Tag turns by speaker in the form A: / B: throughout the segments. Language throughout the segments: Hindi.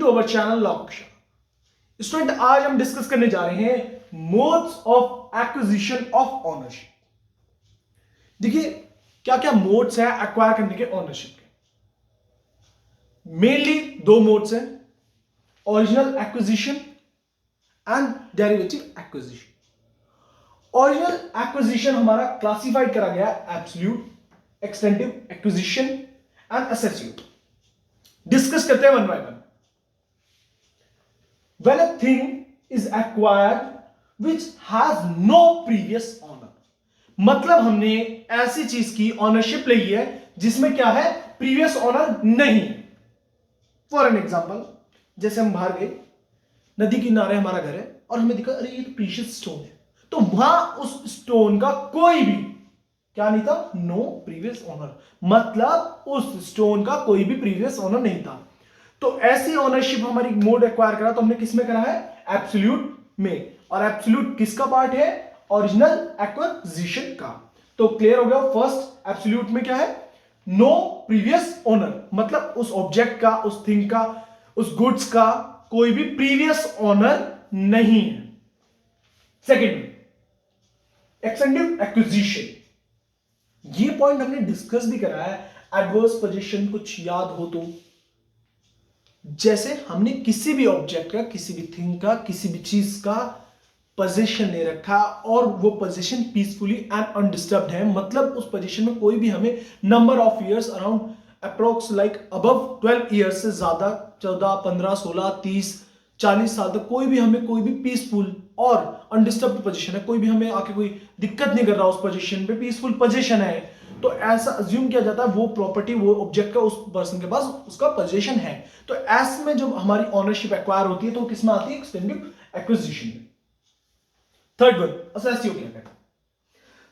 A: टू अवर चैनल लॉ कक्षा। स्टूडेंट, आज हम डिस्कस करने जा रहे हैं modes of acquisition of ownership. देखिए क्या क्या मोड्स हैं एक्वायर करने के ओनरशिप के। मेनली दो मोड्स हैं, original acquisition and derivative acquisition. Original acquisition हमारा क्लासिफाइड करा गया absolute, extensive acquisition and excessive. Discuss करते हैं one by one. When a thing is acquired which has no previous owner, मतलब हमने ऐसी चीज की ओनरशिप ली है जिसमें क्या है, प्रीवियस ओनर नहीं। फॉर एन एग्जांपल, जैसे हम बाहर गए, नदी किनारे हमारा घर है और हमें दिखा अरे ये तो प्रीशियस स्टोन है, तो वहां उस स्टोन का कोई भी क्या नहीं था, नो प्रीवियस ओनर, मतलब उस स्टोन का कोई भी प्रीवियस ओनर नहीं था। तो ऐसी ओनरशिप हमारी मोड एक्वायर करा तो हमने किस में करा है, एब्सोल्यूट में। और एब्सोल्यूट किसका पार्ट है, ओरिजिनल एक्विजिशन का। तो क्लियर हो गया, फर्स्ट एब्सोल्यूट में क्या है, नो प्रीवियस ओनर, मतलब उस ऑब्जेक्ट का, उस थिंग का, उस गुड्स का कोई भी प्रीवियस ओनर नहीं है। सेकेंड, एक्सटेंसिव एक्विजिशन, ये पॉइंट हमने डिस्कस भी करा है। एडवर्स पोजीशन कुछ याद हो तो, जैसे हमने किसी भी ऑब्जेक्ट का, किसी भी थिंग का, किसी भी चीज का पोजीशन ले रखा और वो पोजीशन पीसफुली एंड अनडिस्टर्ब्ड है, मतलब उस पोजीशन में कोई भी हमें number of years around approx like above 12 years से ज्यादा, 14, 15, 16, 30, 40 साल तक कोई भी हमें कोई भी पीसफुल और अनडिस्टर्ब्ड पोजीशन है, कोई भी हमें आके कोई दिक्कत नहीं कर रहा उस पोजीशन पे, पीसफुल पोजीशन है, तो ऐसा अज्यूम किया जाता है वो प्रॉपर्टी, वो ऑब्जेक्ट का उस पर्सन के पास उसका पोजीशन है। तो ऐसे में जब हमारी ओनरशिप एक्वायर होती है तो किसमें आती है, एक्सटेंसिव एक्विजिशन में। थर्ड वन, एसेसिव क्या कहते हैं,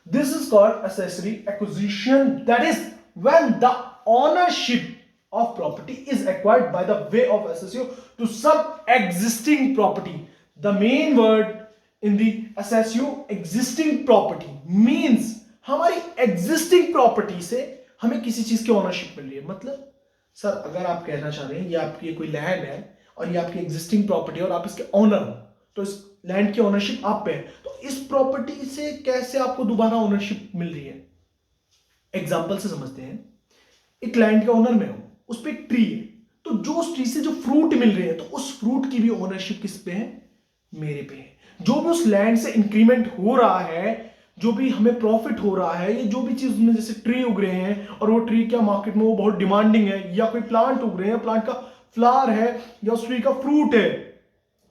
A: this is called accessory acquisition, that is when the ownership of property is acquired by the way of accession to some existing property. The main word in the accession, existing property, means हमारी existing property से हमें किसी चीज की ओनरशिप मिल रही है। मतलब सर अगर आप कहना चाह रहे हैं ये आपकी कोई लैंड है और ये आपकी एग्जिस्टिंग प्रॉपर्टी और आप इसके ओनर हो, तो इस लैंड की ओनरशिप आप पे है, तो इस प्रॉपर्टी से कैसे आपको दोबारा ओनरशिप मिल रही है। एग्जांपल से समझते हैं, एक लैंड के ओनर में हो, उस पे एक ट्री है, तो जो उस ट्री से जो फ्रूट मिल रहे हैं तो उस फ्रूट की भी ओनरशिप किस पे है, मेरे पे है। जो भी उस लैंड से इंक्रीमेंट हो रहा है, जो भी हमें प्रॉफिट हो रहा है, ये जो भी चीज में जैसे ट्री उग रहे हैं और वो ट्री क्या मार्केट में वो बहुत डिमांडिंग है, या कोई प्लांट उग रहे हैं, प्लांट का फ्लावर है या उस ट्री का फ्रूट है,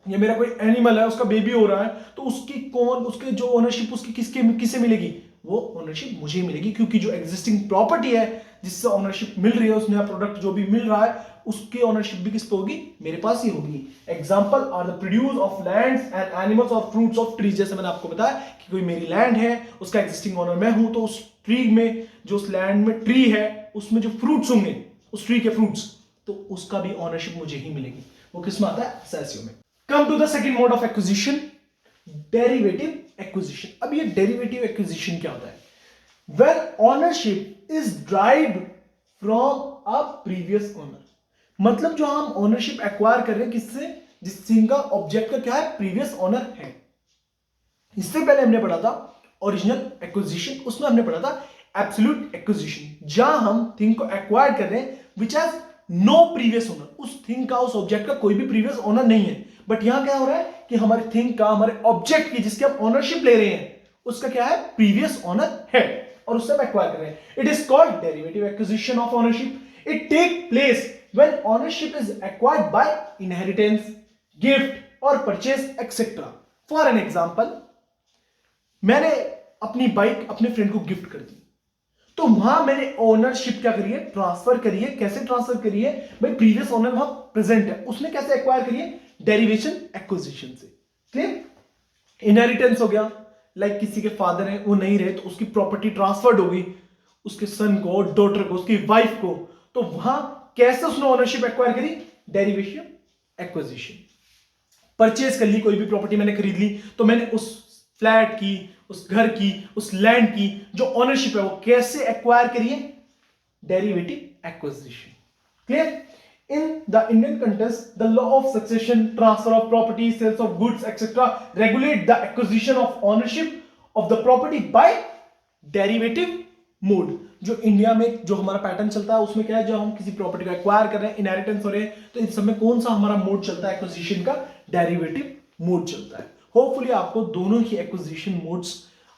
A: या मेरा कोई एनिमल है उसका बेबी हो रहा है, तो उसकी कौन, उसके जो ओनरशिप उसकी किसे मिलेगी, वो ओनरशिप मुझे मिलेगी, क्योंकि जो एग्जिस्टिंग प्रॉपर्टी है जिससे ओनरशिप मिल रही है, उस नया प्रोडक्ट जो भी मिल रहा है उसकी ओनरशिप भी किस पे होगी, मेरे पास ही होगी। Example are the produce of lands and animals और फ्रूट्स ऑफ ट्रीज। जैसे मैंने आपको बताया कि कोई मेरी लैंड है, उसका एग्जिस्टिंग ओनर मैं हूं, तो उस ट्री में, जो उस लैंड में ट्री है, उसमें जो फ्रूट्स होंगे, उस ट्री के फ्रूट्स, तो उसका भी ओनरशिप मुझे ही मिलेगी। वो किस में आता है, एसेसिव में। Come to the second mode of acquisition, derivative acquisition. अब ये डेरिवेटिव एक्विजिशन क्या होता है, when ownership is derived from a previous owner, मतलब जो हम ओनरशिप एक्वायर कर रहे हैं किससे, जिस थिंग का, ऑब्जेक्ट का क्या है, प्रीवियस ओनर है। इससे पहले हमने पढ़ा था ओरिजिनल एक्विजिशन, उसमें हमने पढ़ा था एब्सोल्यूट एक्विजिशन, जहां हम थिंग को एक्वायर कर रहे हैं which has no previous owner, उस थिंग का, उस ऑब्जेक्ट का कोई भी प्रीवियस ओनर नहीं है। बट यहां क्या हो रहा है कि हमारे थिंग का, हमारे ऑब्जेक्ट की जिसकी हम ओनरशिप ले रहे हैं, उसका क्या है, प्रीवियस ओनर है और उससे हम एक्वायर कर रहे हैं। It is called derivative acquisition of ownership. It take place when ownership is acquired by inheritance, gift और purchase etcetera. For an example, मैंने अपनी बाइक अपने फ्रेंड को गिफ्ट कर दी, तो वहां मैंने ओनरशिप क्या करी है, ट्रांसफर करी है। कैसे ट्रांसफर करी है भाई, प्रीवियस ओनर वहां प्रेजेंट है, उसने कैसे एक्वायर करी है, डेरिवेशन एक्विजिशन से। क्लियर, इनहेरिटेंस हो गया, लाइक किसी के फादर हैं वो नहीं रहे तो उसकी प्रॉपर्टी ट्रांसफर्ड हो गई उसके सन को, डॉटर को, उसकी वाइफ को, तो वहां कैसे उसने ओनरशिप एक्वायर करी, डेरिवेशन एक्विजिशन। परचेज कर ली, कोई भी प्रॉपर्टी मैंने खरीद ली, तो मैंने उस फ्लैट की, उस घर की, उस लैंड की जो ओनरशिप है वो कैसे एक्वायर करिए, derivative acquisition. Clear, In the Indian context, the law of succession, transfer of property, sales of goods, etc. regulate the acquisition of ownership of the property by derivative mode. जो इंडिया में जो हमारा पैटर्न चलता है उसमें क्या है, जब हम किसी प्रॉपर्टी को एक्वायर कर रहे हैं, इनहेरिटेंस हो रहे हैं, तो इन सब में कौन सा हमारा मोड चलता है एक्विजिशन का? डेरिवेटिव मोड चलता है। होपफुली आपको दोनों ही एक्विजिशन मोड्स,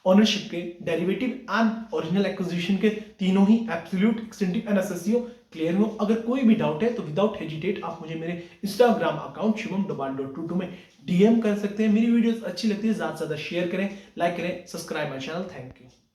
A: ओनरशिप के, डेरिवेटिव एंड ओरिजिनल एक्विजिशन के, तीनों ही एब्सोल्यूट, एक्सटेंसिव एंड एसएससीओ क्लियर हो। अगर कोई भी डाउट है तो विदाउट हेजिटेट आप मुझे मेरे इंस्टाग्राम अकाउंट shivam.22 में डीएम कर सकते हैं। मेरी वीडियोस अच्छी लगती है ज्यादा से ज्यादा शेयर करें, लाइक करें, subscribe my channel. Thank you.